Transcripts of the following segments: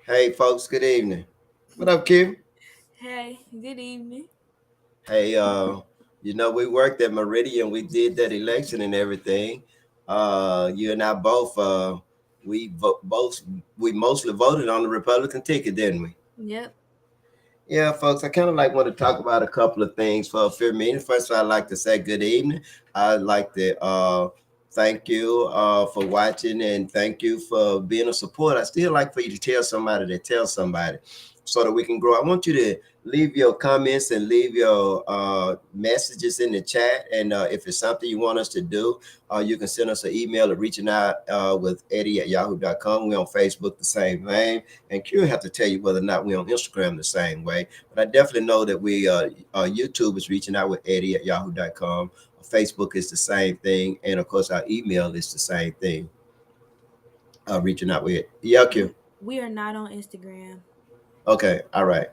Hey folks, good evening. What up, Q? Hey, good evening. Hey, we worked at Meridian, we did that election and everything. You and I both both we mostly voted on the Republican ticket, didn't we? Yep. Yeah, folks, I kind of like want to talk about a couple of things for a few minutes. First, I'd like to say good evening. I'd like to thank you for watching and thank you for being a support. I still like for you to tell somebody to tell somebody so that we can grow. I want you to leave your comments and leave your messages in the chat. And if it's something you want us to do, you can send us an email at reaching out with Eddie@yahoo.com. We're on Facebook the same name. And Q have to tell you whether or not we're on Instagram the same way. But I definitely know that we YouTube is reaching out with Eddie@yahoo.com. Facebook is the same thing. And of course, our email is the same thing. Reaching out with. Yeah, Q. We are not on Instagram. Okay. All right.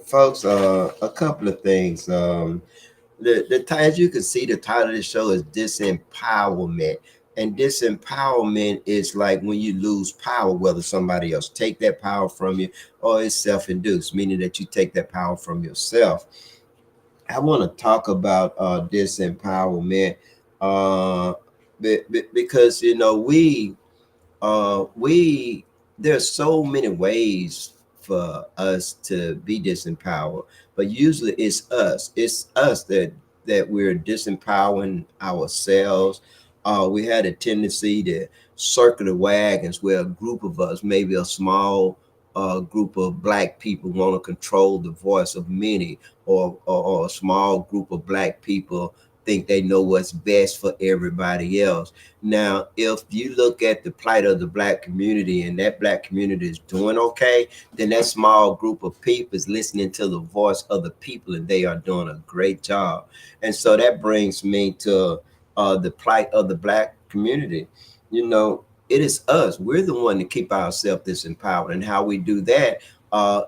Folks, a couple of things. As you can see, the title of the show is Disempowerment. And disempowerment is like when you lose power, whether somebody else take that power from you or it's self-induced, meaning that you take that power from yourself. I want to talk about disempowerment uh, because we there's so many ways for us to be disempowered, but usually it's us that we're disempowering ourselves. We had a tendency to circle the wagons where a group of us, maybe a small group of black people, want to control the voice of many, or a small group of black people think they know what's best for everybody else. Now, if you look at the plight of the black community and that black community is doing okay, then that small group of people is listening to the voice of the people and they are doing a great job. And so that brings me to the plight of the black community. It is us. We're the one to keep ourselves disempowered. And how we do that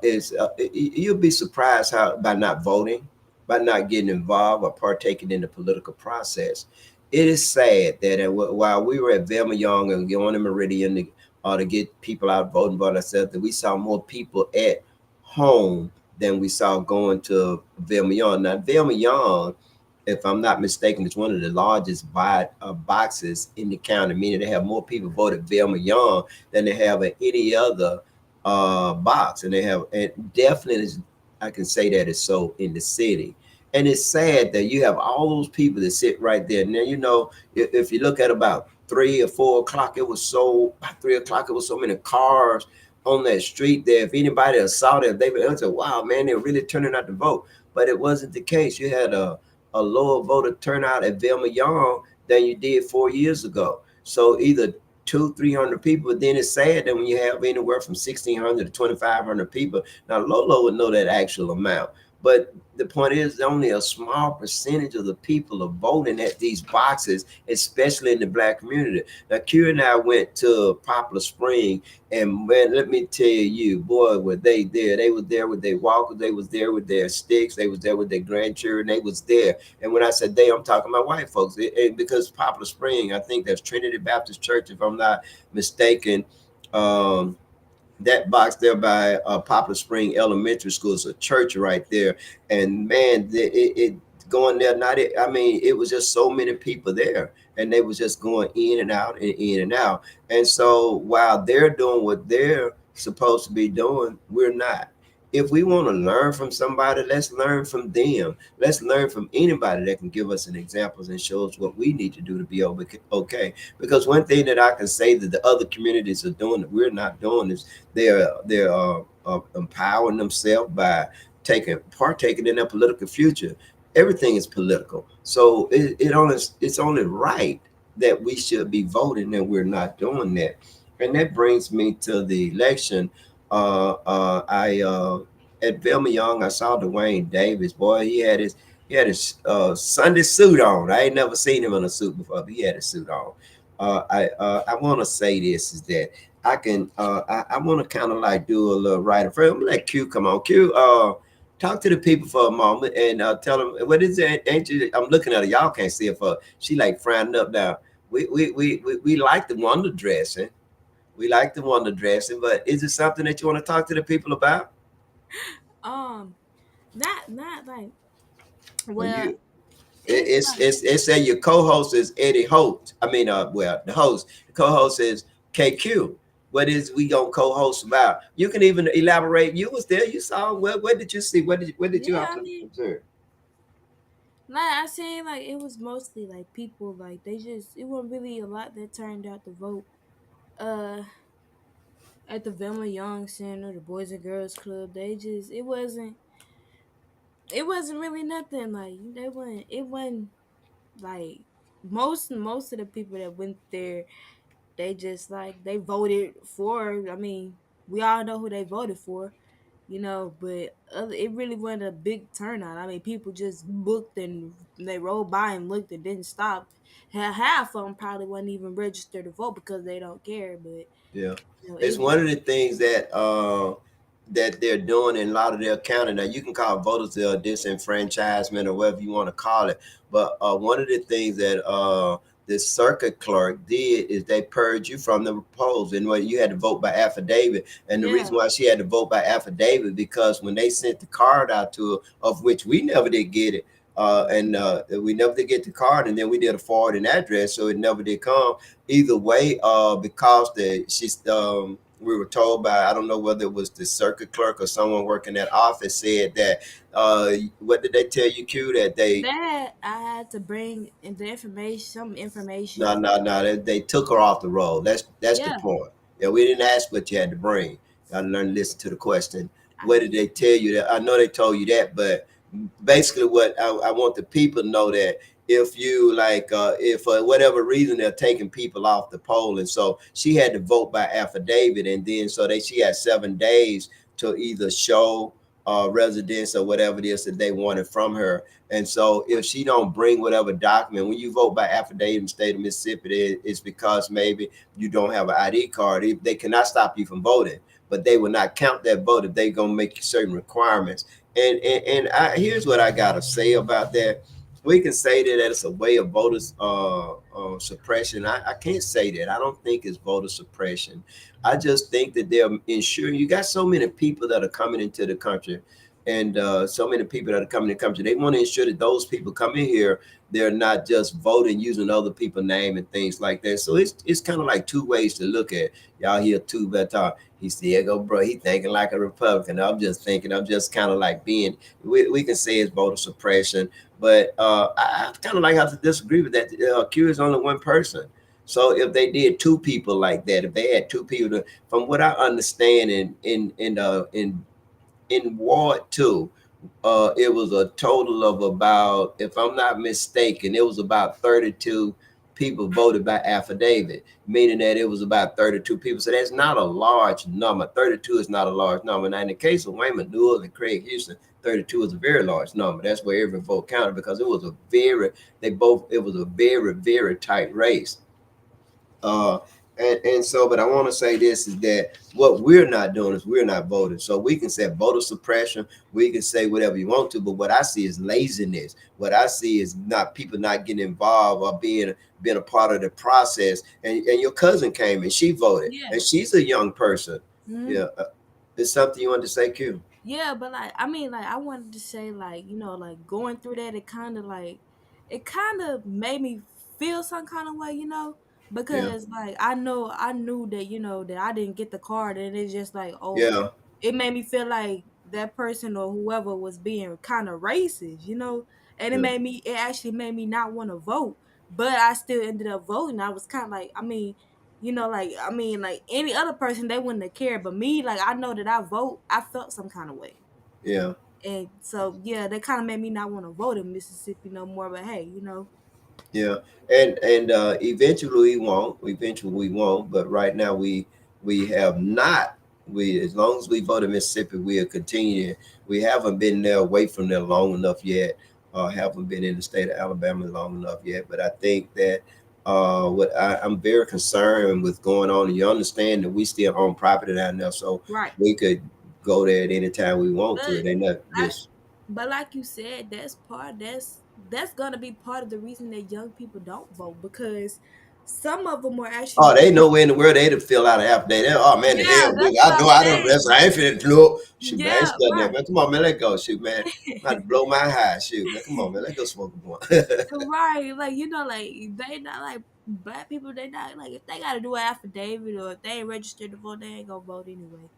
is you'll be surprised how by not voting, by not getting involved or partaking in the political process. It is sad that while we were at Velma Young and going to Meridian to get people out voting by ourselves, that we saw more people at home than we saw going to Velma Young. Now, Velma Young, if I'm not mistaken, is one of the largest boxes in the county, meaning they have more people voted Velma Young than they have at any other box. And they have, and definitely, I can say that it's so in the city. And it's sad that you have all those people that sit right there. Now, if you look at about 3 or 4 o'clock, it was so, by 3 o'clock, it was so many cars on that street there. If anybody saw that, they would say, wow, man, they're really turning out to vote. But it wasn't the case. You had a lower voter turnout at Velma Young than you did 4 years ago. So either 300 people, but then it's sad that when you have anywhere from 1,600 to 2,500 people, now Lolo would know that actual amount. But the point is, only a small percentage of the people are voting at these boxes, especially in the black community. Now, Q and I went to Poplar Spring, and man, let me tell you, boy, were they there. They was there with their walkers, they was there with their sticks, they was there with their grandchildren, they was there. And when I said they, I'm talking about white folks. Because Poplar Spring, I think that's Trinity Baptist Church, if I'm not mistaken. Um, that box there by Poplar Spring Elementary School is a church right there, and man, it going there. Not it. I mean, it was just so many people there, and they was just going in and out and in and out. And so while they're doing what they're supposed to be doing, we're not. If we want to learn from somebody, let's learn from them. Let's learn from anybody that can give us an examples and show us what we need to do to be okay. Because one thing that I can say that the other communities are doing that we're not doing is they're empowering themselves by partaking in their political future. Everything is political, so it's only right that we should be voting, and we're not doing that. And that brings me to the election. I At Velma Young, I saw Dwayne Davis. Boy, he had his Sunday suit on. I ain't never seen him in a suit before, but he had a suit on. I want to say this is that I want to kind of like do a little writing. First, I'm gonna let Q come on. Q, talk to the people for a moment and tell them what is it. Ain't you, I'm looking at her. Y'all can't see her. She like frowning up now. We like the wonder dressing. We like the window dressing, but is it something that you want to talk to the people about? Um, not like Or well, you it's like it say your co-host is Eddie Holt. I mean, well, the co-host is KQ. What is we gonna co-host about? You can even elaborate. You was there. You saw. What did you see? What did you yeah. I also mean, observe? like I saying, like it was mostly like people like they just it wasn't really a lot that turned out to vote. Uh, at the Velma Young Center, the Boys and Girls Club, they just it wasn't really nothing like they wasn't it wasn't like most of the people that went there they just like they voted for. I mean, we all know who they voted for, but it really wasn't a big turnout. I mean, people just looked and they rolled by and looked and didn't stop. Half of them probably wasn't even registered to vote because they don't care. But Yeah, it it's was one of the things that they're doing in a lot of their county. Now you can call voters disenfranchisement or whatever you want to call it, but one of the things that the circuit clerk did is they purged you from the polls, and what you had to vote by affidavit. And the yeah, reason why she had to vote by affidavit because when they sent the card out to her, of which we never did get it. And we never did get the card, and then we did a forwarding address, so it never did come either way, because we were told by, I don't know whether it was the circuit clerk or someone working that office, said that what did they tell you, Q, that they that I had to bring in the information, some information no, from. no, no. They took her off the roll. That's the Yeah, point. Yeah, we didn't ask what you had to bring. I learned to listen to the question. I What did did. they tell you? That I know they told you that, but basically, what I want the people to know that if you like, if for whatever reason they're taking people off the poll, and so she had to vote by affidavit, and then so she had 7 days to either show residence or whatever it is that they wanted from her. And so if she don't bring whatever document, when you vote by affidavit in the state of Mississippi, it's because maybe you don't have an ID card. They cannot stop you from voting, but they will not count that vote if they're gonna make certain requirements. Here's what I gotta say about that. We can say that it's a way of voters suppression. I can't say that. I don't think it's voter suppression. I just think that they're ensuring you got so many people that are coming into the country, and so many people that are coming to the country. They want to ensure that those people come in here, they're not just voting using other people's name and things like that. So it's kind of like two ways to look at it. Y'all hear too better. He said, "Go, bro." He thinking like a Republican. I'm just thinking. I'm just kind of like being. We can say it's voter suppression, but I kind of like have to disagree with that. Q is only one person. So if they did two people like that, if they had two people, from what I understand, in Ward 2, it was a total of about, if I'm not mistaken, it was about 32 people voted by affidavit, meaning that it was about 32 people. So that's not a large number. 32 is not a large number. Now, in the case of Wayman Newell and Craig Houston, 32 is a very large number. That's where every vote counted because it was a very, very tight race. Uh, and so, but I want to say this is that what we're not doing is we're not voting. So we can say voter suppression, we can say whatever you want to, but what I see is laziness. What I see is not people not getting involved or being a part of the process. And your cousin came and she voted, Yeah. and she's a young person. Mhm. Yeah, it's something you want to say, Q? Yeah, but like I mean, like I wanted to say, like like going through that, it kind of made me feel some kind of way, Yeah, because like I knew that that I didn't get the card, and it's just like, oh, yeah, it made me feel like that person or whoever was being kind of racist, and yeah, it actually made me not want to vote, but I still ended up voting. I was kind of like, I mean. Like any other person, they wouldn't have cared. But me, like I know that I vote. I felt some kind of way, yeah. and so yeah, that kind of made me not want to vote in Mississippi no more. But hey, Yeah, and eventually we won't. Eventually we won't. But right now we have not. We as long as we vote in Mississippi, we'll continue. We haven't been there away from there long enough yet. Haven't been in the state of Alabama long enough yet. But I think that I'm very concerned with going on. And you understand that we still own property down there, so right. we could go there at any time we want to. But It ain't not like, just like you said, that's gonna be part of the reason that young people don't vote because Some of them were actually Oh, they doing. know where in the world they'd fill out an affidavit. Oh man, the Yeah, hell, that's nigga. what I I'm know I don't saying. rest. I ain't finna blow. Shoot, man, I ain't Yeah, studying that, right. man. Come on, man, let go. Shoot, man. I'm about to blow my high. Shoot, man. Come on, man. Let's go smoke a blunt. Right, like like they not like black people. They not like if they got to do an affidavit or if they ain't registered to vote, they ain't gonna vote anyway.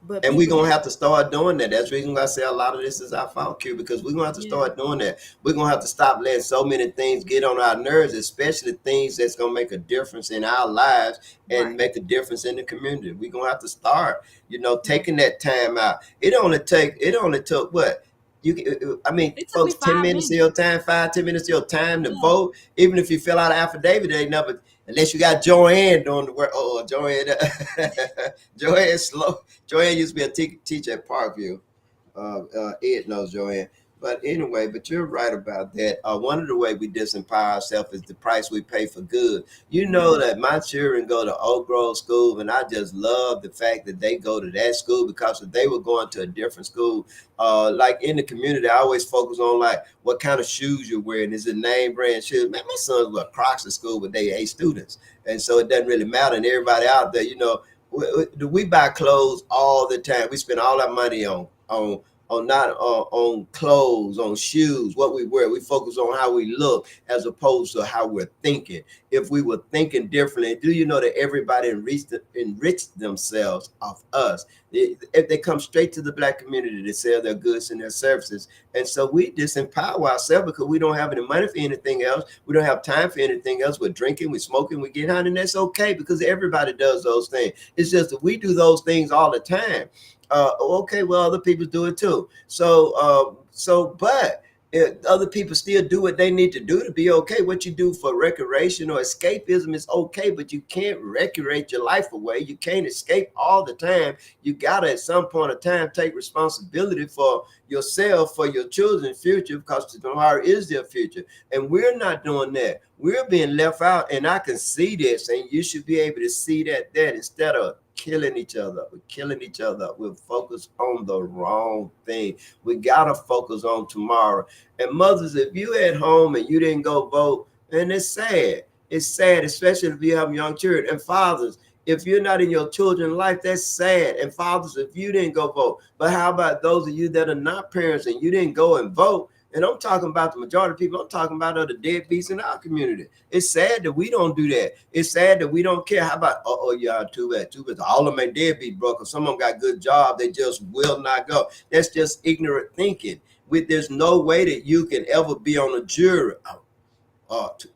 But And we're people gonna that have to start doing that. That's the reason why I say a lot of this is our fault, Q, because we're gonna have to yeah, start doing that. We're gonna have to stop letting so many things get on our nerves, especially things that's gonna make a difference in our lives and right, make a difference in the community. We're gonna have to start, right. taking that time out. It only took what? I mean, It took me folks, 10 minutes of your five minutes. time, 5, 10 minutes of your time to Yeah, vote. Even if you fill out an affidavit, they never, unless you got Joanne doing the work. Oh, Joanne, Joanne slow. Joanne used to be a teacher at Parkview. Ed knows Joanne. But anyway, but you're right about that. One of the way we disempower ourselves is the price we pay for good. You know yeah, that my children go to Oak Grove School, and I just love the fact that they go to that school because if they were going to a different school, like in the community, I always focus on like what kind of shoes you're wearing. Is it name brand shoes? Man, my sons wear Crocs at school, but they A students, and so it doesn't really matter. And everybody out there, we buy clothes all the time. We spend all our money on not on clothes, on shoes, what we wear. We focus on how we look as opposed to how we're thinking. If we were thinking differently, do you know that everybody enriched themselves off us? If they come straight to the black community to sell their goods and their services, and so we disempower ourselves because we don't have any money for anything else. We don't have time for anything else. We're drinking, we're smoking, we get high, and that's okay because everybody does those things. It's just that we do those things all the time. Okay, well, other people do it too. But if other people still do what they need to do to be okay. What you do for recreation or escapism is okay, but you can't recreate your life away. You can't escape all the time. You gotta, at some point of time, take responsibility for yourself, for your children's future, because tomorrow is their future. And we're not doing that. We're being left out, and I can see this, and you should be able to see that instead of killing each other. We're killing each other. We're focused on the wrong thing. We gotta focus on tomorrow. And mothers, if you at home and you didn't go vote, and it's sad. It's sad, especially if you have young children. And fathers, if you're not in your children's life, that's sad. And fathers, if you didn't go vote. But how about those of you that are not parents and you didn't go and vote? And I'm talking about the majority of people. I'm talking about other deadbeats in our community. It's sad that we don't do that. It's sad that we don't care. How about, yeah, too bad, too bad. All of them ain't deadbeat, bro, because some of them got good job. They just will not go. That's just ignorant thinking. There's no way that you can ever be on a jury.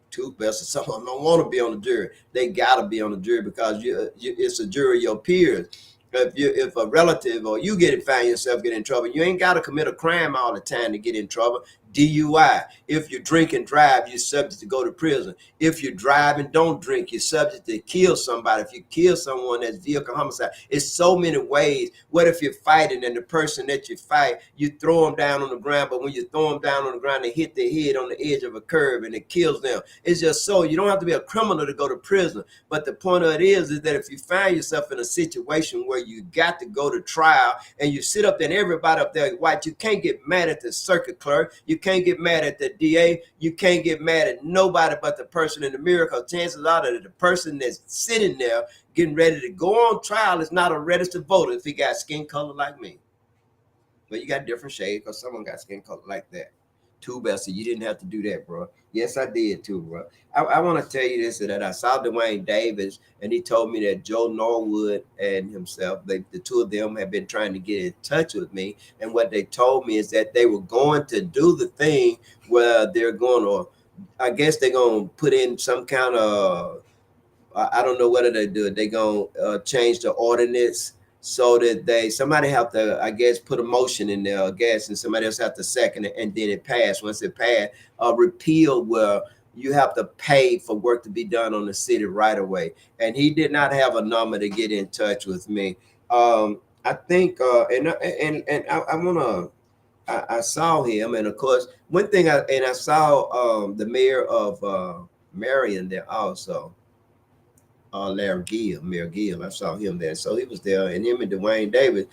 Toothpaste or someone don't want to be on the jury. They gotta be on the jury because it's a jury of your peers. If a relative or you find yourself getting in trouble, you ain't got to commit a crime all the time to get in trouble. DUI. If you drink and drive, you're subject to go to prison. If you drive and don't drink, you're subject to kill somebody. If you kill someone, that's vehicle homicide. It's so many ways. What if you're fighting and the person that you fight, you throw them down on the ground, but when you throw them down on the ground, they hit their head on the edge of a curb and it kills them. It's just so you don't have to be a criminal to go to prison. But the point of it is that if you find yourself in a situation where you got to go to trial and you sit up there and everybody up there is white, you can't get mad at the circuit clerk. You can't get mad at the DA. You can't get mad at nobody but the person in the mirror, because chances are that the person that's sitting there getting ready to go on trial is not a registered voter if he got skin color like me. But you got different shades because someone got skin color like that. Too bad. So you didn't have to do that, bro. Yes, I did too, bro. I want to tell you this, that I saw Dwayne Davis, and he told me that Joe Norwood and himself, the two of them have been trying to get in touch with me. And what they told me is that they were going to do the thing where they're going to, I guess they're going to put in some kind of, I don't know whether they do it. They gonna change the ordinance so that somebody have to, I guess, put a motion in there, I guess, and somebody else have to second it, and then it passed. Once it passed, repeal where you have to pay for work to be done on the city right away. And he did not have a number to get in touch with me. I think, I wanna. I saw him, and of course, one thing I saw the mayor of Marion there also, Larry Gill, Mayor Gill. I saw him there. So he was there, and him and Dwayne Davis,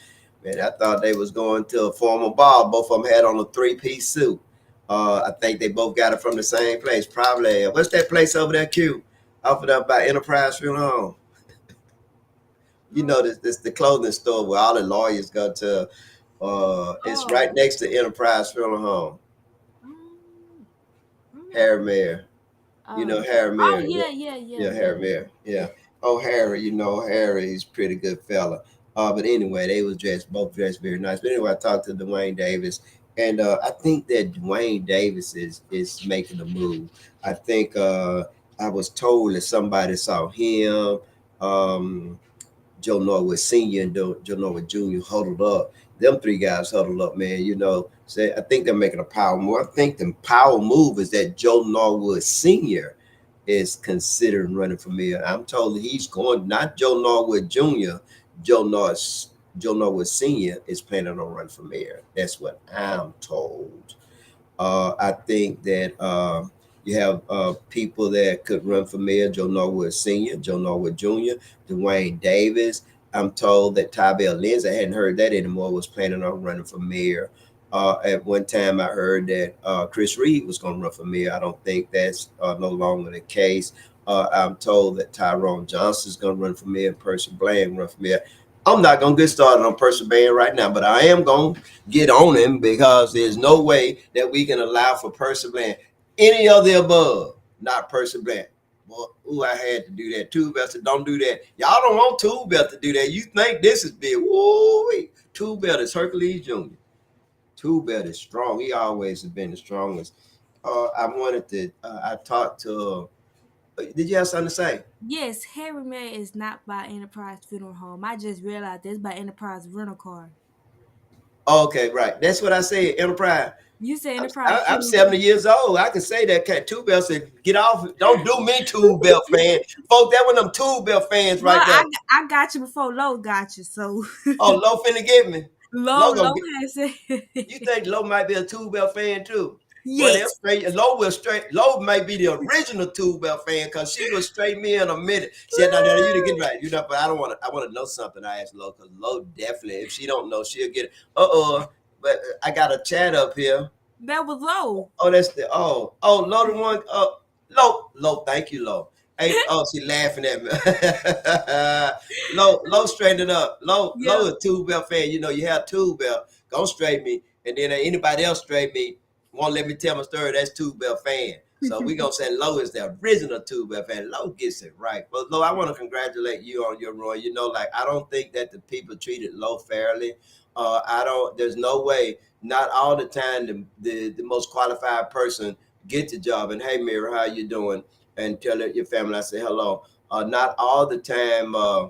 man, I thought they was going to a formal ball. Both of them had on a three-piece suit. I think they both got it from the same place. Probably, what's that place over there, Q? Off of that by Enterprise Funeral Home. You know this the clothing store where all the lawyers go to. It's right Oh, next to Enterprise Funeral Home. um, Harry mm, Mayer. You know oh, Harry oh, Mayer. yeah, yeah, yeah, Yeah, yeah, Harry Mayer. yeah. Yeah. Oh, Harry, you know Harry, he's a pretty good fella. But anyway, they was dressed both dressed very nice. But anyway, I talked to Dwayne Davis, and I think that Dwayne Davis is making a move. I think I was told that somebody saw him. Um, Joe Norwood Senior and Joe Norwood Junior huddled up. Them three guys huddled up, man. You know, say I think they're making a power move. I think the power move is that Joe Norwood Senior is considering running for mayor. I'm told he's going, not Joe Norwood Jr. Joe Norwood Joe Norwood Senior is planning on running for mayor. That's what I'm told. I think that you have people that could run for mayor: Joe Norwood Sr., Joe Norwood Jr., Dwayne Davis. I'm told that Tybell Lindsay, I hadn't heard that anymore, was planning on running for mayor. At one time, I heard that Chris Reed was going to run for mayor. I don't think that's no longer the case. I'm told that Tyrone Johnson is going to run for mayor, Percy Bland run for mayor. I'm not going to get started on Percy Bland right now, but I am going to get on him because there's no way that we can allow for Perseverance. Any of the above, not Perseverance. Well, ooh, I had to do that. Two belts, don't do that. Y'all don't want two belt to do that. You think this is big. Woo! Two belt is Hercules Jr. Two belt is strong. He always has been the strongest. I wanted to, I talked to, did you have something to say? Yes, Harry May is not by Enterprise Funeral Home. I just realized that's by Enterprise Rental Car. Okay, right. That's what I said. Enterprise. You say I'm, Enterprise I'm Funeral 70 Home. years old. I can say that. Cat Two Bell said, "Get off! Don't do me, Two Bell fan, folks. That one of them Two Bell fans Well, right there. I got you before Low got you. So Oh, Low finna get me. Low gonna Low get. has it. You think Low might be a Two Bell fan too? Well, they'll Yes. straight. Low will straight. Low might be the original Two Bell fan because she will straight me in a minute. She said, "No, you didn't get right. You know, but I don't want to. I want to know something." I asked Low because Low definitely, if she don't know, she'll get it. But I got a chat up here. That was Low. Oh, that's the low the one low. Thank you, low. Hey, oh, she laughing at me. Low, straighten it up. Low Yeah. a two belt fan. You know, you have two belt. Go straight me, and then anybody else straight me won't let me tell my story. That's two belt fan. So we gonna say Low is the original two belt fan. Low gets it right. But Low, I want to congratulate you on your run. You know, like I don't think that the people treated Low fairly. I don't. There's no way, not all the time, the most qualified person get the job. And hey, Mary, how you doing? And tell it, your family I say hello. Not all the time. I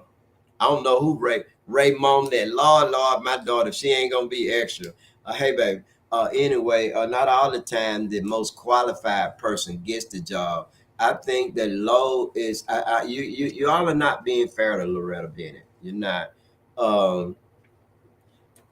don't know who Ray mom that. Lord, my daughter, she ain't gonna be extra. Hey, baby. Anyway, not all the time the most qualified person gets the job. I think that low is. You all are not being fair to Loretta Bennett. You're not. Um,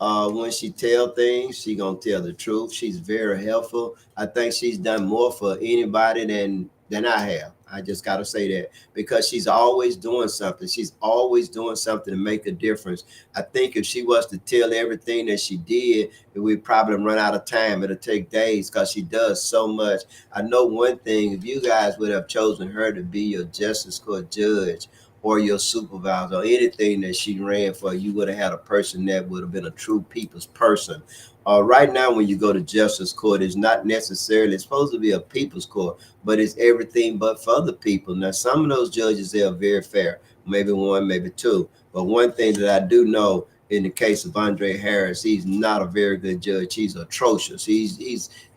when she tell things, she gonna tell the truth. She's very helpful. I think she's done more for anybody than I have. I just gotta say that because she's always doing something. She's always doing something to make a difference. I think if she was to tell everything that she did, we'd probably run out of time. It'll take days because she does so much. I know one thing: if you guys would have chosen her to be your justice court judge, or your supervisor or anything that she ran for, you would have had a person that would have been a true people's person. Right now, when you go to justice court, it's not necessarily it's supposed to be a people's court, but it's everything but for the people. Now, some of those judges they are very fair, maybe one, maybe two. But one thing that I do know in the case of Andre Harris, he's not a very good judge. He's atrocious. He's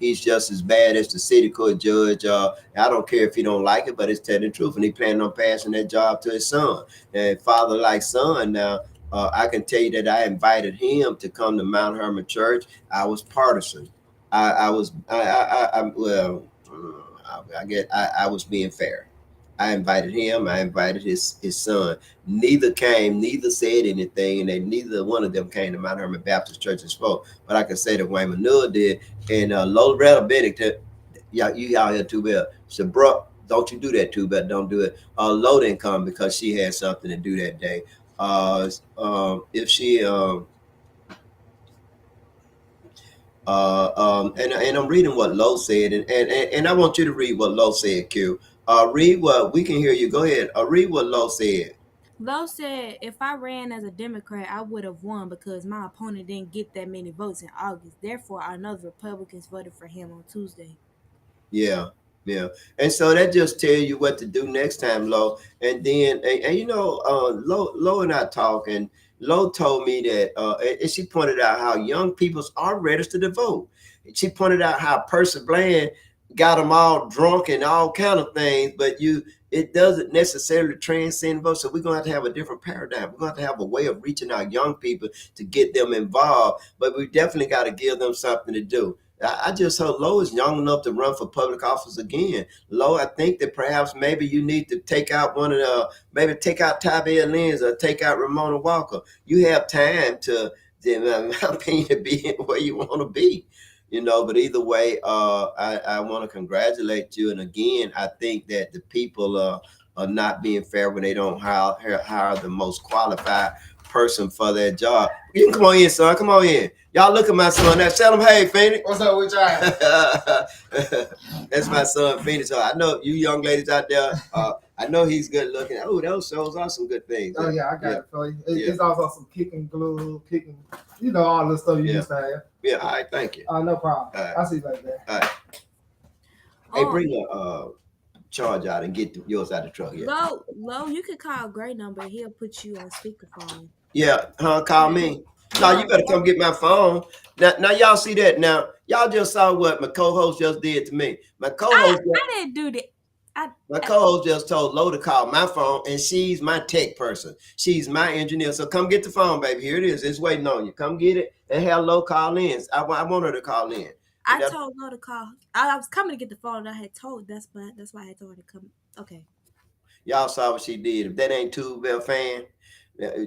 just as bad as the city court judge. I don't care if he don't like it, but it's telling the truth, and he planning on passing that job to his son. And father like son now. I can tell you that I invited him to come to Mount Hermon Church. I was partisan. I was I well, I was being fair. I invited him. I invited his son. Neither came. Neither said anything, and they neither one of them came to Mount Hermon Baptist Church and spoke. But I can say that Wayne Manure did, and Loretta Bennett. Yeah, you out here too, Bell. She said, bro, don't you do that too, but don't do it. Low didn't come because she had something to do that day. If she and I'm reading what Lowe said, and I want you to read what Lowe said, Q. Read what we can hear you. Go ahead. Read what Low said. Lowe said, if I ran as a Democrat, I would have won because my opponent didn't get that many votes in August. Therefore, I know the Republicans voted for him on Tuesday. Yeah, yeah. And so that just tell you what to do next time, Lo. And then, and you know, Lo and I talk, and Lo told me that, and she pointed out how young peoples are registered to vote. She pointed out how Percy Bland got them all drunk and all kind of things, but it doesn't necessarily transcend vote. So we're gonna have to have a different paradigm. We're gonna have to have a way of reaching our young people to get them involved, but we definitely got to give them something to do. I just hope Lowe is young enough to run for public office again. Lowe, I think that perhaps maybe you need to take out maybe take out Tybee Lenz or take out Ramona Walker. You have time in my opinion, to be where you want to be. But either way, I want to congratulate you. And again, I think that the people are not being fair when they don't hire the most qualified person for their job. You can come on in, son. Come on in. Y'all look at my son. Now tell him, hey, Phoenix. What's up with y'all? That's my son, Phoenix. So I know you young ladies out there. I know he's good looking. Oh, those shows are some good things. Oh yeah, I got it for you. It's also some kicking glue, kicking, all the stuff you used to have. Yeah, all right, thank you. No problem. I'll see you later. All right. Hey, bring the charge out and get yours out of the truck. Yeah. Low, you can call Gray number. He'll put you on speakerphone. Yeah, call me. No, you better come get my phone. Now y'all see that. Now y'all just saw what my co-host just did to me. My co-host, I didn't do that. my co-host just told Lo to call my phone, and she's my tech person. She's my engineer. So come get the phone, baby. Here it is. It's waiting on you. Come get it and have Lo call in. I want her to call in. I told Lo to call. I was coming to get the phone. And I had told that's why I had told her to come. Okay. Y'all saw what she did. If that ain't Tube Bell fan,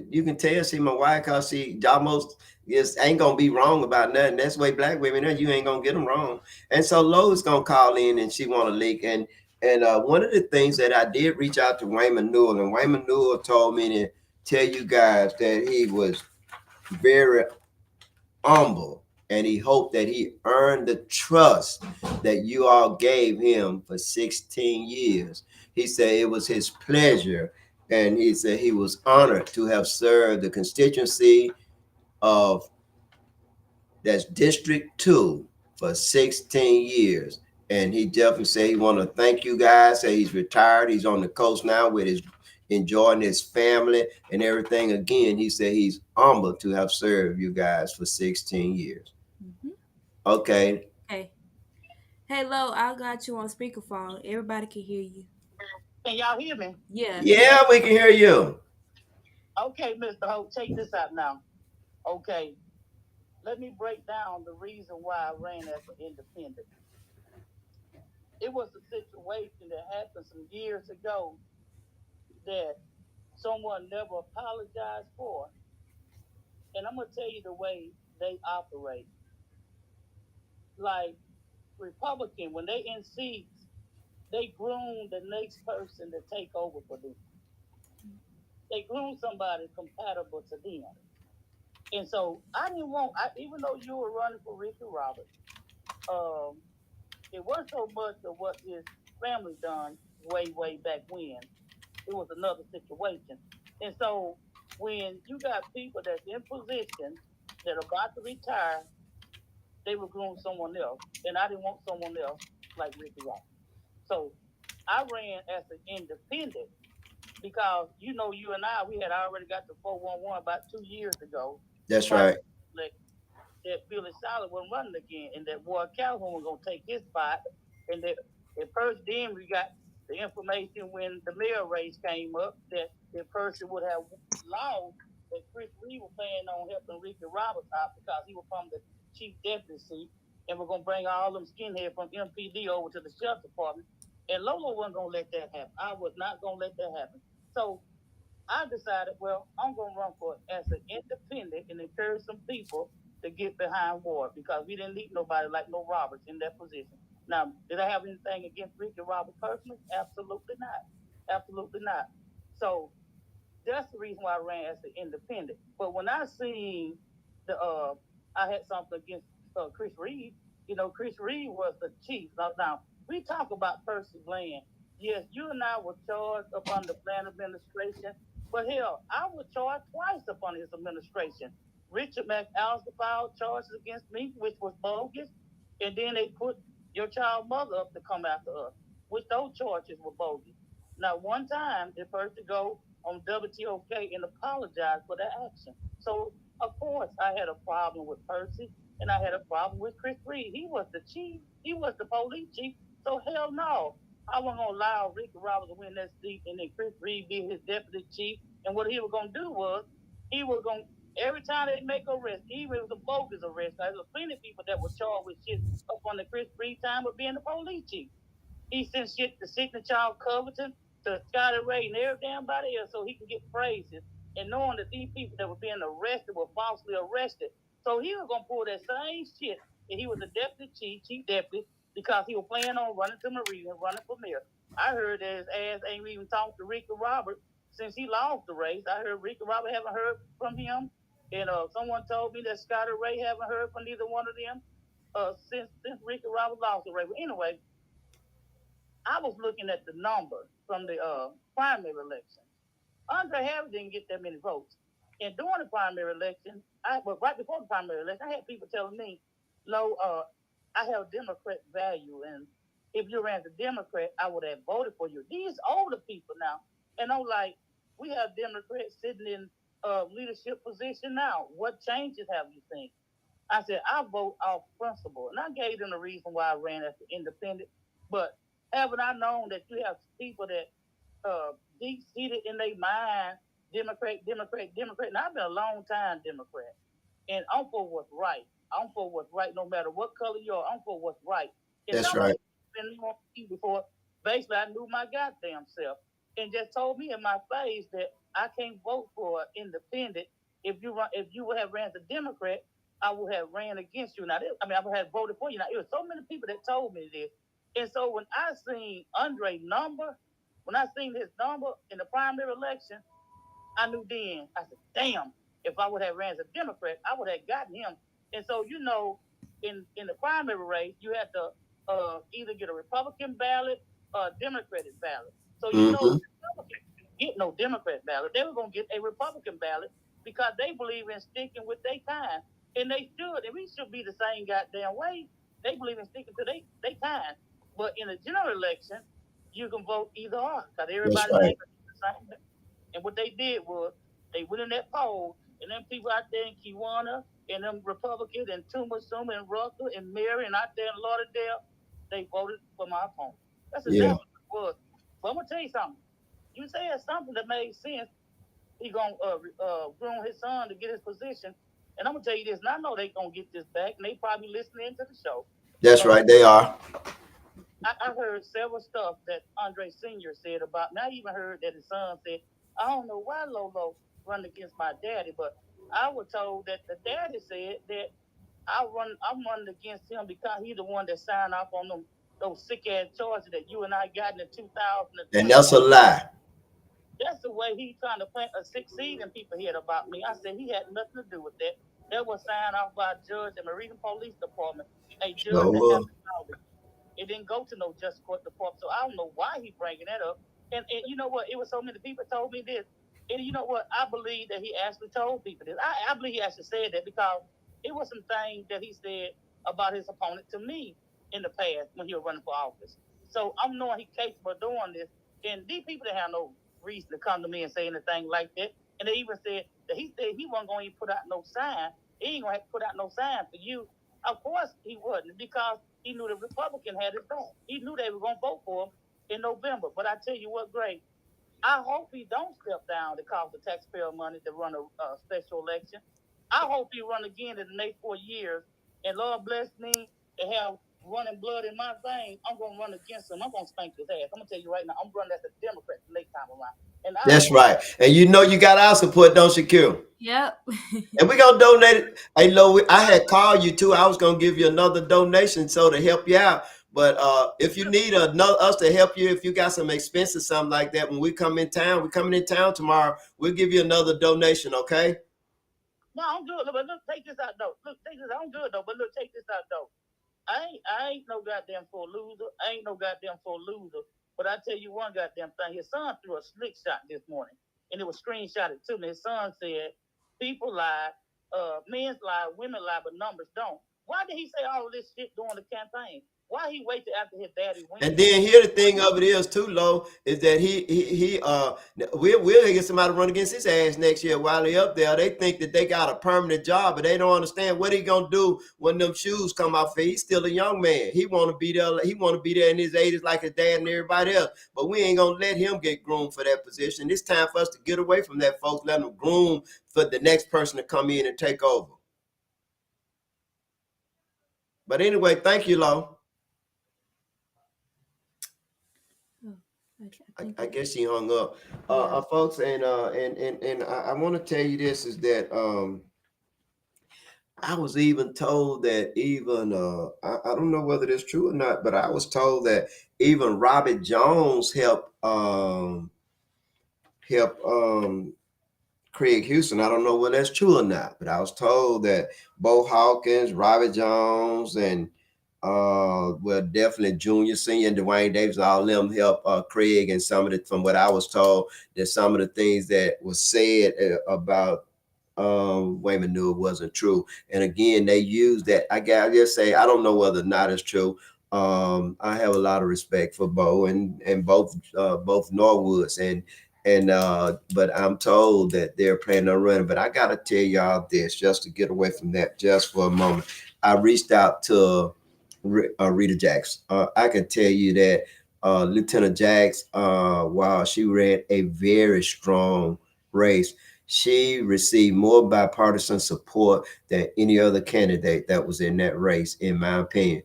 you can tell she my wife because she almost just ain't gonna be wrong about nothing. That's the way black women are. You ain't gonna get them wrong. And so Lowe's gonna call in and she want to leak. And one of the things that I did reach out to Wayman Newell, and Wayman Newell told me to tell you guys that he was very humble, and he hoped that he earned the trust that you all gave him for 16 years. He said it was his pleasure, and he said he was honored to have served the constituency of that's District 2 for 16 years. And he definitely said he want to thank you guys. Say he's retired. He's on the coast now with his enjoying his family and everything. Again, he said he's humbled to have served you guys for 16 years. Mm-hmm. Okay. Hey. Hey, Lo, I got you on speakerphone. Everybody can hear you. Can y'all hear me? Yeah. Yeah, we can hear you. Okay, Mr. Hope, check this out now. Okay, let me break down the reason why I ran as an independent. It was a situation that happened some years ago that someone never apologized for. And I'm going to tell you the way they operate. Like Republican, when they in seats, they groom the next person to take over for them. They groom somebody compatible to them. And so I didn't want, even though you were running for Ricky Roberts, um, it wasn't so much of what his family done way back when. It was another situation. And so when you got people that's in position that are about to retire, they would groom someone else. And I didn't want someone else like Ricky Roberts. So I ran as an independent because, you and I, we had already got the 411 about 2 years ago. That's right. That Billy Solid wasn't running again, and that Ward Calhoun was going to take his spot. And that at first, then we got the information when the mayor race came up that the person would have lost, that Chris Reed was planning on helping Ricky Roberts out because he was from the chief deputy seat, and we're going to bring all them skinheads from MPD over to the sheriff department. And Lolo wasn't going to let that happen. I was not going to let that happen. So I decided, well, I'm going to run for it as an independent and encourage some people to get behind Ward because we didn't need nobody like no Roberts in that position. Now, did I have anything against Ricky Roberts personally? Absolutely not. Absolutely not. So that's the reason why I ran as an independent. But when I seen I had something against Chris Reed. Chris Reed was the chief. Now we talk about Percy Bland. Yes, you and I were charged up under Plan administration, but hell, I was charged twice up under his administration. Richard McAllister filed charges against me, which was bogus, and then they put your child mother up to come after us, which those charges were bogus. Now, one time, they first to go on WTOK and apologize for that action. So, of course, I had a problem with Percy, and I had a problem with Chris Reed. He was the chief. He was the police chief. So, hell no. I wasn't gonna allow Ricky Roberts to win that seat and then Chris Reed be his deputy chief. And what he was gonna do was he was gonna every time they make a arrest, even if it was a bogus arrest, there was plenty of people that were charged with shit up on the Chris Reed time of being the police chief. He sent shit to Signature Child Covington, to Scotty Ray, and every damn body else so he can get praises. And knowing that these people that were being arrested were falsely arrested. So he was going to pull that same shit. And he was a deputy chief deputy, because he was planning on running to Marie and running for mayor. I heard that his ass ain't even talked to Ricky Robert since he lost the race. I heard Ricky Robert haven't heard from him. And someone told me that Scotty Ray haven't heard from neither one of them since Ricky Robert lost the race. But anyway, I was looking at the numbers from the primary election. Andre Harris didn't get that many votes. And during the primary election, but right before the primary election, I had people telling me, no, I have Democrat value. And if you ran as a Democrat, I would have voted for you. These older people now. And I'm like, we have Democrats sitting in leadership position now. What changes have you seen? I said, I vote off principle. And I gave them the reason why I ran as an independent. But haven't I known that you have people that deep seated in their mind, Democrat, Democrat, Democrat. And I've been a long time Democrat. And I'm for what's right. I'm for what's right no matter what color you are. I'm for what's right. And That's somebody right. been on me before, basically I knew my goddamn self and just told me in my face that I can't vote for an independent. If you would have ran as a Democrat, I would have ran against you. Now, I would have voted for you. Now, it was so many people that told me this. And so when I seen Andre number, when I seen his number in the primary election, I knew then. I said, "Damn! If I would have ran as a Democrat, I would have gotten him." And so, in the primary race, you had to either get a Republican ballot or a Democratic ballot. So Mm-hmm. Republicans didn't get no Democrat ballot. They were going to get a Republican ballot because they believe in sticking with their kind, and they should. And we should be the same goddamn way. They believe in sticking to their kind. But in a general election, you can vote either or because That's everybody right. ain't the same. And what they did was they went in that poll, and them people out there in Kiwana, and them Republicans, and Tumasuma, and Russell, and Mary, and out there in Lauderdale, they voted for my opponent. That's Yeah. exactly what it was. But I'm gonna tell you something. You said something that made sense. He gonna groom his son to get his position, and I'm gonna tell you this. And I know they gonna get this back, and they probably listening to the show. That's Uh, right. They are. I heard several stuff that Andre Sr. said about me. I even heard that his son said, I don't know why Lolo run against my daddy, but I was told that the daddy said that I'm running against him because he's the one that signed off on those sick ass charges that you and I got in the And 2020. that's a lie. That's the way he trying to plant a sick seed in people's head about me. I said he had nothing to do with that. That was signed off by a judge at Meridian Police Department, a judge that has So, knowledge. It didn't go to no just court department. So I don't know why he bringing that up. And you know what? It was so many people told me this. And you know what? I believe that he actually told people this. I believe he actually said that because it was some things that he said about his opponent to me in the past when he was running for office. So I'm knowing he's capable of doing this. And these people that have no reason to come to me and say anything like that. And they even said that he said he wasn't going to put out no sign. He ain't going to put out no sign for you. Of course he wasn't, because he knew the Republican had his back. He knew they were going to vote for him in November. But I tell you what, Gray, I hope he don't step down to cost the taxpayer money to run a special election. I hope he run again in the next 4 years. And Lord bless me to have running blood in my veins. I'm going to run against him. I'm going to spank his ass. I'm going to tell you right now, I'm running as a Democrat the next time around. And I that's hope. right. And you know you got our support, don't you, Q? Yep. And we gonna donate it. Hey, Lo, I had called you too. I was gonna give you another donation so to help you out. But if you need another us to help you, if you got some expenses, something like that, when we come in town, we're coming in town tomorrow. We'll give you another donation, okay? No, I'm good. But look, take this out though. Look, take this out. I'm good though. But look, take this out though. I ain't no goddamn for loser. I ain't no goddamn for loser But I tell you one goddamn thing, his son threw a slick shot this morning, and it was screenshotted to me. His son said, "People lie, men lie, women lie, but numbers don't." Why did he say all of this shit during the campaign? Why he wait till after his daddy wins? And then here the thing of it is too, low, is that we'll get somebody to run against his ass next year while he up there. They think that they got a permanent job, but they don't understand what he gonna do when them shoes come off. He's still a young man. He want to be there. He want to be there in his 80s like his dad and everybody else. But we ain't gonna let him get groomed for that position. It's time for us to get away from that, folks. Let them groom for the next person to come in and take over. But anyway, thank you, Lo. I guess she hung up. Yeah. Folks, and I want to tell you this is that I was even told that even I don't know whether it's true or not, but I was told that even Robert Jones helped Craig Houston. I don't know whether that's true or not, but I was told that Bo Hawkins, Robert Jones, and well, definitely Junior, Senior, and Dwayne Davis, all of them help Craig, and some of the, from what I was told, that some of the things that was said about Wayman knew it wasn't true. And again, they use that. I just say I don't know whether or not it's true. I have a lot of respect for Bo and both Norwoods and but I'm told that they're planning on running. But I gotta tell y'all this, just to get away from that just for a moment. I reached out to Rita Jacks. I can tell you that Lieutenant Jacks, while she ran a very strong race, she received more bipartisan support than any other candidate that was in that race, in my opinion.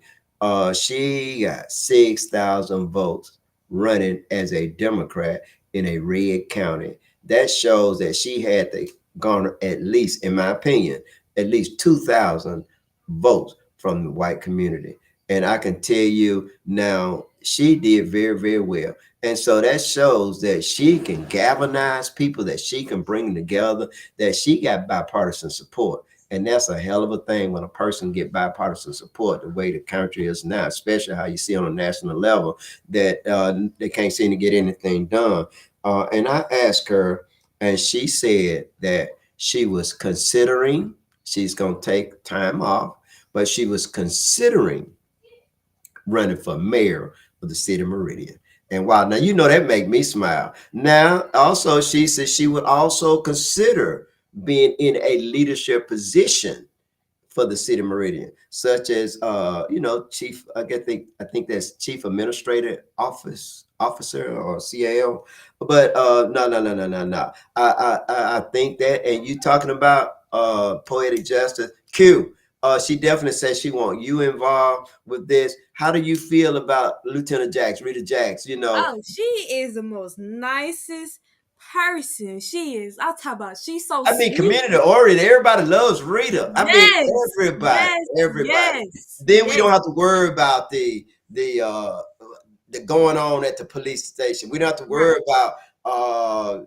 She got 6,000 votes running as a Democrat in a red county. That shows that she had to garner, at least, in my opinion, at least 2,000 votes from the white community. And I can tell you now, she did very, very well. And so that shows that she can galvanize people, that she can bring together, that she got bipartisan support. And that's a hell of a thing when a person get bipartisan support the way the country is now, especially how you see on a national level that they can't seem to get anything done. And I asked her, and she said that she was considering, she's going to take time off, but she was considering running for mayor of the city of Meridian. And wow, now you know that make me smile. Now, also, she said she would also consider being in a leadership position for the city of Meridian, such as chief. I think that's chief administrative officer or CAO. But no. I think that, and you talking about poetic justice, Q. She definitely says she want you involved with this. How do you feel about Lieutenant Jacks, Rita Jacks? Oh, she is the most nicest person. She is. I'll talk about. She's so I mean, sweet. community oriented. Everybody loves Rita. I mean, Yes, everybody, yes, everybody. yes, Then we yes. don't have to worry about the going on at the police station. We don't have to Right, worry about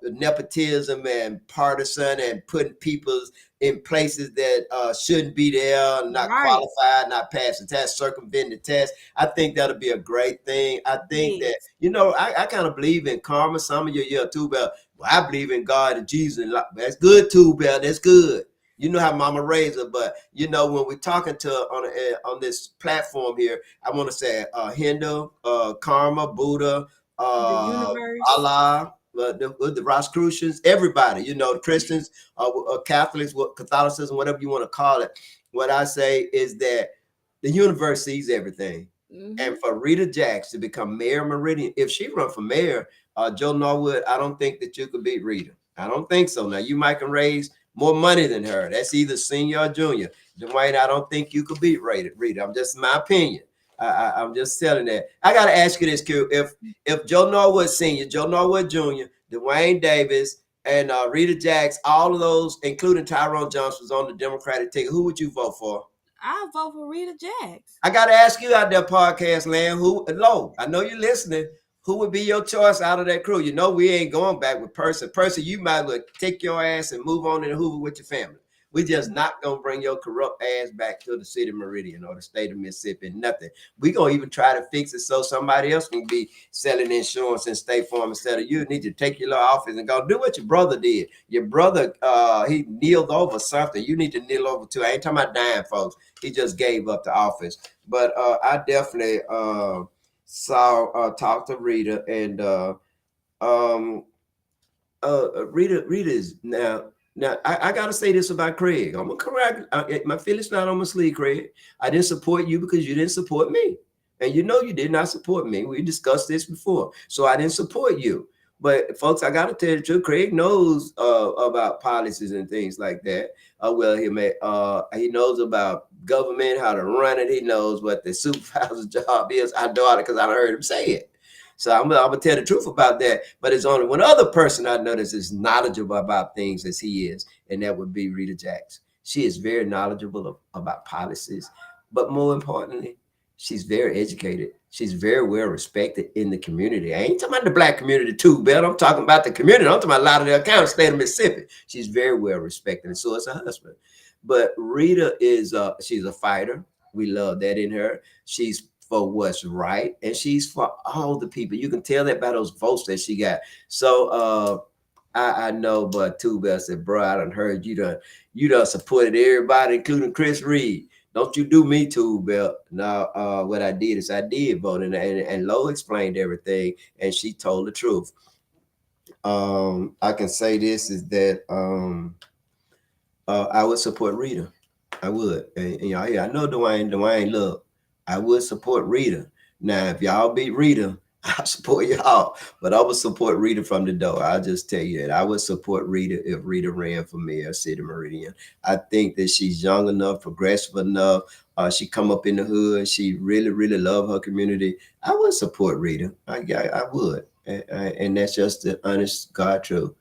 nepotism and partisan and putting people in places that shouldn't be there, not right. qualified, not passing test, circumventing the test. I think that'll be a great thing. I think that, Yes, I kind of believe in karma. Some of you, yeah, too, but well, I believe in God and Jesus. And that's good too, Bell. That's good. You know how Mama raised her, but when we're talking to on this platform here, I want to say Hindu, Karma, Buddha, the uh, universe. Allah, the Rosicrucians, everybody. The Christians, Catholics, Catholicism, whatever you want to call it. What I say is that the universe sees everything. Mm-hmm. And for Rita Jacks to become Mayor Meridian, if she run for mayor, Joe Norwood, I don't think that you could beat Rita. I don't think so. Now you might can raise more money than her. That's either senior or junior. Dwayne, I don't think you could beat Rita. I'm just my opinion. I'm just telling that. I got to ask you this, Q. If Joe Norwood Senior, Joe Norwood Junior, Dwayne Davis, and Rita Jacks, all of those, including Tyrone Johnson, was on the Democratic ticket, who would you vote for? I'll vote for Rita Jacks. I got to ask you out there, podcast land, I know you're listening. Who would be your choice out of that crew? We ain't going back with Percy. Percy, you might as well take your ass and move on in the Hoover with your family. We just not gonna bring your corrupt ass back to the city of Meridian or the state of Mississippi. Nothing. We gonna even try to fix it so somebody else can be selling insurance and State Farm instead of you. Need to take your little office and go do what your brother did. Your brother, he kneeled over something. You need to kneel over too. I ain't talking about dying, folks. He just gave up the office. But I definitely talked to Rita and um Rita is now. Now I gotta say this about Craig. I'm gonna correct my feelings not on my sleeve, Craig. I didn't support you because you didn't support me, and you know you did not support me. We discussed this before, so I didn't support you. But folks, I gotta tell you the truth. Craig knows about policies and things like that. Well, he knows about government, how to run it. He knows what the supervisor's job is. I know it because I heard him say it. So I'm gonna tell the truth about that. But it's only one other person I notice is knowledgeable about things as he is, and that would be Rita Jacks. She is very knowledgeable about policies, but more importantly, she's very educated. She's very well respected in the community. I ain't talking about the black community too, Bill. I'm talking about the community. I'm talking about Lauderdale County, state of Mississippi. She's very well respected, and so is her husband. But Rita is she's a fighter. We love that in her. She's for what's right, and she's for all the people. You can tell that by those votes that she got. So I know, but Two Bell said, bro, I done heard you done supported everybody, including Chris Reed. Don't you do me, Two Bell. Now what I did is I did vote, and Lo explained everything, and she told the truth. I can say this is that I would support Rita. I would. And y'all, I know Dwayne, look, I would support Rita. Now, if y'all beat Rita, I support y'all. But I would support Rita from the door. I'll just tell you that. I would support Rita if Rita ran for mayor of City Meridian. I think that she's young enough, progressive enough. She come up in the hood. She really, really love her community. I would support Rita. I would. And that's just the honest God truth.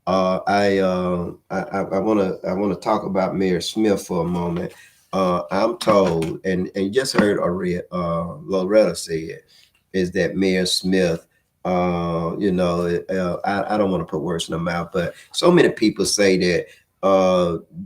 I want to talk about Mayor Smith for a moment. I'm told, and just heard Loretta say it, is that Mayor Smith, I don't want to put words in her mouth, but so many people say that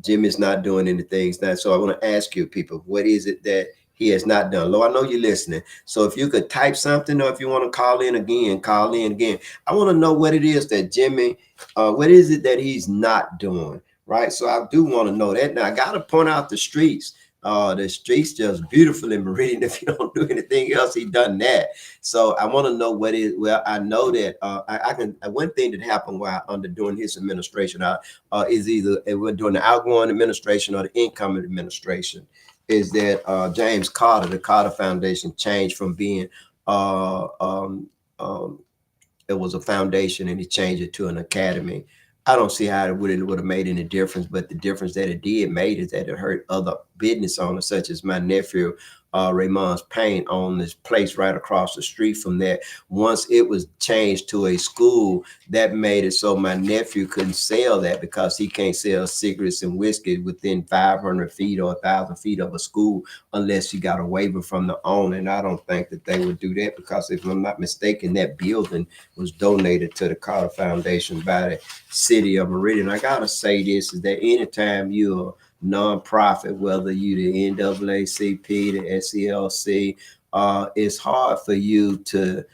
Jimmy's not doing anything. So I want to ask you, people, what is it that he has not done? Lo, I know you're listening. So if you could type something, or if you want to call in again, call in again. I want to know what it is that Jimmy, what is it that he's not doing, right? So I do want to know that. Now I got to point out the streets. The streets just beautiful in Meridian. If you don't do anything else, he done that. So I want to know what is. Well, I know that I can. One thing that happened while during his administration is either during the outgoing administration or the incoming administration, is that James Carter, the Carter Foundation, changed from being it was a foundation and he changed it to an academy. I don't see how it would have made any difference, but the difference that it did made is that it hurt other business owners, such as my nephew Raymond's Paint on this place right across the street from that. Once it was changed to a school, that made it so my nephew couldn't sell that because he can't sell cigarettes and whiskey within 500 feet or 1,000 feet of a school unless you got a waiver from the owner. And I don't think that they would do that because, if I'm not mistaken, that building was donated to the Carter Foundation by the city of Meridian. I gotta say this is that anytime you're nonprofit, whether you the NAACP, the SCLC, it's hard for you to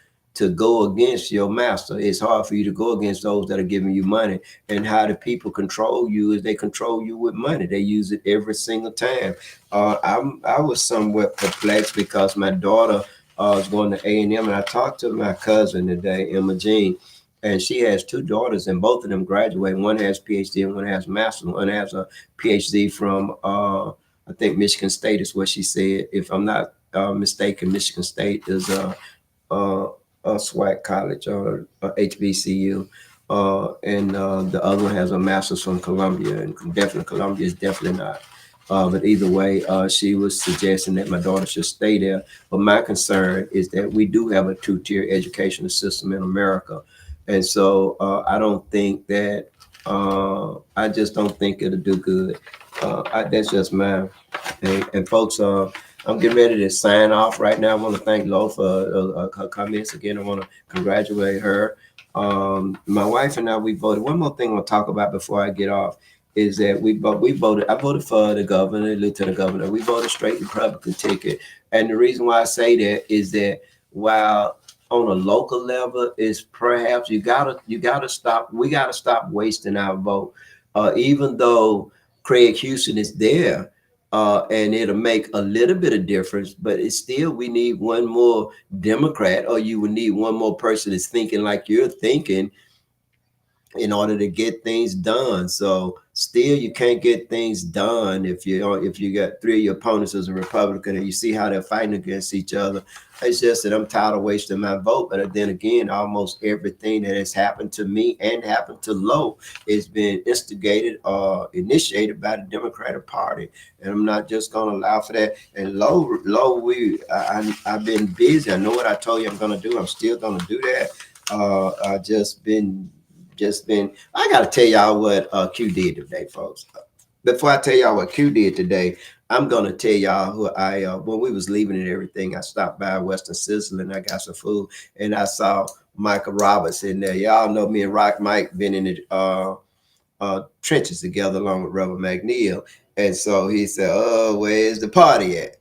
go against your master. It's hard for you to go against those that are giving you money. And how the people control you is they control you with money. They use it every single time. I was somewhat perplexed because my daughter is going to A&M, and I talked to my cousin today, Emma Jean, and she has two daughters, and both of them graduate. One has PhD and one has master's. One has a PhD from I think Michigan State is what she said. If I'm not mistaken, Michigan State is a SWAC college or HBCU, and the other one has a master's from Columbia, and definitely Columbia is definitely not. But either way, she was suggesting that my daughter should stay there. But my concern is that we do have a two-tier educational system in America. And so I don't think that, I just don't think it'll do good. That's just mine. And folks, I'm getting ready to sign off right now. I want to thank Lo for her comments again. I want to congratulate her. My wife and I, we voted. One more thing I want to talk about before I get off is that we voted. I voted for the governor, lieutenant governor. We voted straight Republican ticket, and the reason why I say that is that while on a local level is perhaps you gotta stop. We gotta stop wasting our vote, even though Craig Houston is there. And it'll make a little bit of difference, but it's still we need one more Democrat, or you would need one more person that's thinking like you're thinking in order to get things done. So still, you can't get things done if you got three of your opponents as a Republican and you see how they're fighting against each other. It's just that I'm tired of wasting my vote. But then again, almost everything that has happened to me and happened to Lowe has been instigated or initiated by the Democratic Party, and I'm not just going to allow for that. And Lowe, I've been busy. I know what I told you I'm going to do. I'm still going to do that. I just been I gotta tell y'all what Q did today, folks. Before I tell y'all what Q did today, I'm gonna tell y'all who I when we was leaving and everything, I stopped by Western Sizzle and I got some food and I saw Michael Roberts in there. Y'all know me and Rock Mike been in the trenches together along with Reverend McNeil. And so he said, "Oh, where's the party at?"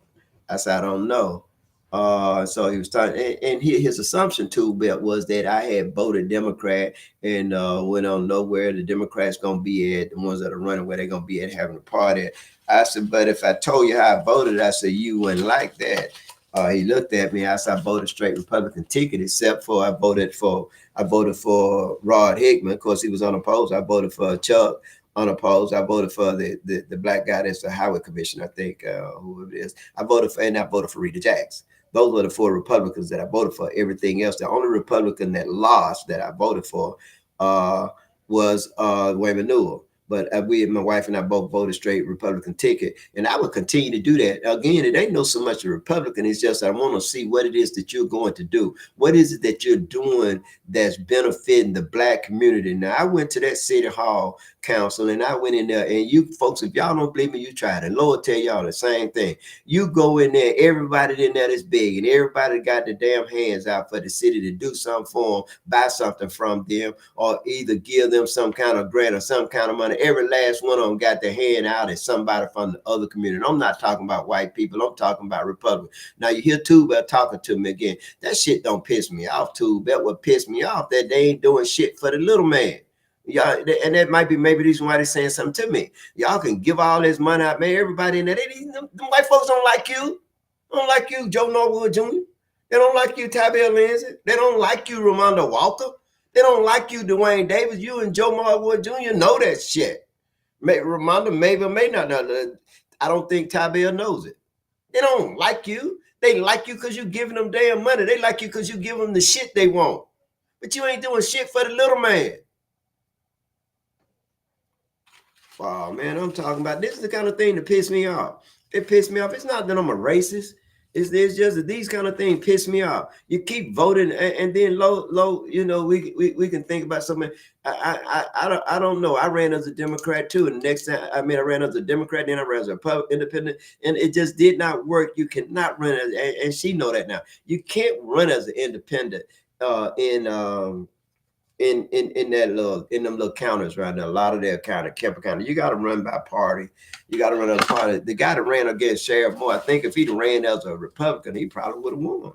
I said, "I don't know." So he was talking, and his assumption too, Bill, was that I had voted Democrat and went on nowhere. The Democrats gonna be at the ones that are running where they're gonna be at having a party. I said, but if I told you how I voted, I said you wouldn't like that. He looked at me. I said I voted straight Republican ticket, except for I voted for Rod Hickman. Of course, he was unopposed. I voted for Chuck unopposed. I voted for the black guy that's the highway commissioner, I think, who it is. I voted for Rita Jackson. Those were the four Republicans that I voted for. Everything else, the only Republican that lost that I voted for uh, was Wayman Newell. But my wife and I both voted straight Republican ticket, and I would continue to do that. Again, it ain't no so much a Republican. It's just I want to see what it is that you're going to do. What is it that you're doing that's benefiting the black community? Now, I went to that city hall council, and I went in there, and you folks, if y'all don't believe me, you try it. And Lord tell y'all the same thing. You go in there, everybody in there is big, and everybody got the damn hands out for the city to do something for them, buy something from them, or either give them some kind of grant or some kind of money. Every last one of them got their hand out at somebody from the other community. I'm not talking about white people. I'm talking about Republicans. Now you hear Tube talking to me again. That shit don't piss me off, Tube. That would piss me off that they ain't doing shit for the little man. Y'all, and that might be maybe the reason why they're saying something to me. Y'all can give all this money out, man. Everybody in there, them white folks don't like you. They don't like you, Joe Norwood Jr. They don't like you, Tabell Lindsay. They don't like you, Ramonda Walker. They don't like you, Dwayne Davis. You and Joe Norwood Jr. know that shit. Ramonda may or may not know. I don't think Tabell knows it. They don't like you. They like you because you're giving them damn money. They like you because you give them the shit they want. But you ain't doing shit for the little man. Oh man, I'm talking about this is the kind of thing that piss me off. It pissed me off. It's not that I'm a racist. It's just that these kind of things piss me off. You keep voting, and then low. You know, we can think about something. I don't know. I ran as a Democrat too, and the next time I ran as a Democrat, then I ran as a independent, and it just did not work. You cannot run as, and she know that now. You can't run as an independent in them little counters right now. A lot of their kept counter. You got to run by party. You got to run as a party. The guy that ran against Sheriff Moore, I think if he'd ran as a Republican, he probably would have won.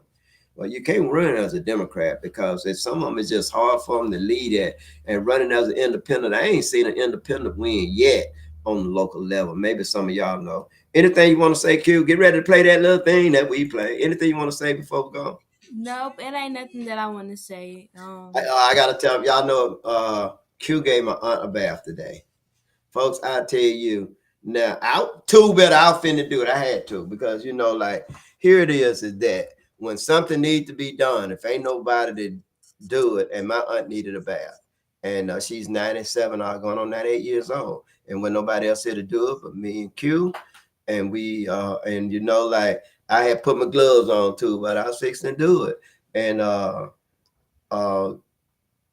Well, you can't run as a Democrat because some of them it's just hard for them to lead at. And running as an independent, I ain't seen an independent win yet on the local level. Maybe some of y'all know. Anything you want to say, Q? Get ready to play that little thing that we play. Anything you want to say before we go? Nope, it ain't nothing that I want to say. I gotta tell y'all know Q gave my aunt a bath today. Folks, I tell you now, too better I finna do it. I had to because like here it is that when something needs to be done, if ain't nobody to do it, and my aunt needed a bath, and she's 97, going on 98 years old, and when nobody else here to do it but me and Q, and we and like I had put my gloves on too, but I was fixing to do it, and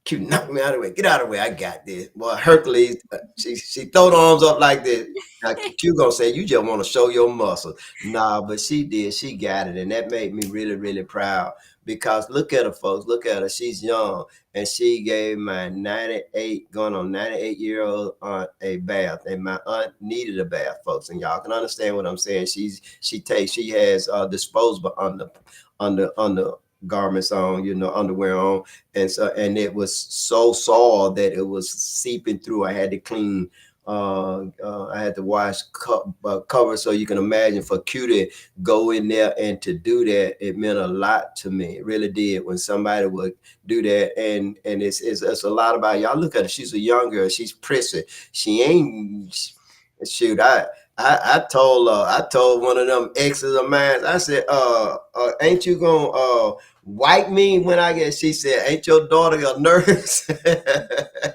Q knocked me out of the way. Get out of the way. I got this. Boy, Hercules, she throw the arms up like this. Now, Q gonna say, you just want to show your muscle. Nah, but she did. She got it. And that made me really, really proud because look at her, folks. Look at her. She's young, and she gave my 98, going on 98-year-old aunt a bath, and my aunt needed a bath, folks. And y'all can understand what I'm saying. She has disposable under garments on, underwear on, and so, and it was so soiled that it was seeping through. I had to clean. I had to wash cover, so you can imagine for Q to go in there and to do that, it meant a lot to me. It really did when somebody would do that, and it's a lot about y'all. Look at her; she's a young girl. She's prissy. She ain't shoot. I told one of them exes of mine. I said, ain't you gonna wipe me when I get? She said, ain't your daughter a nurse?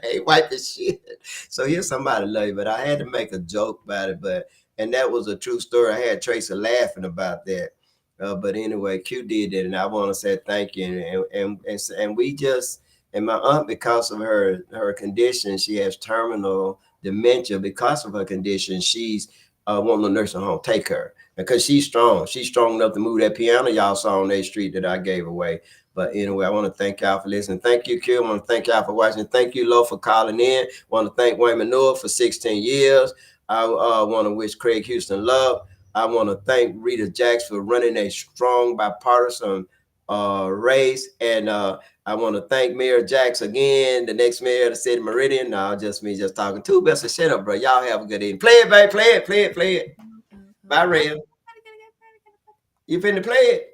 Ain't wiping shit. So here's somebody love you, but I had to make a joke about it. And that was a true story. I had Tracy laughing about that. But anyway, Q did it, and I want to say thank you. And we just, and my aunt, because of her condition, she has terminal dementia. Because of her condition, she's wanting the nursing home take her because she's strong. She's strong enough to move that piano y'all saw on that street that I gave away. But anyway, I want to thank y'all for listening. Thank you, Q. I want to thank y'all for watching. Thank you, Lo, for calling in. I want to thank Wayne Manure for 16 years. I want to wish Craig Houston love. I want to thank Rita Jacks for running a strong bipartisan race. And I want to thank Mayor Jacks again, the next mayor of the city of Meridian. No, just me just talking. Too best to shut up, bro. Y'all have a good evening. Play it, baby. Play it. Bye, Red. You finna play it?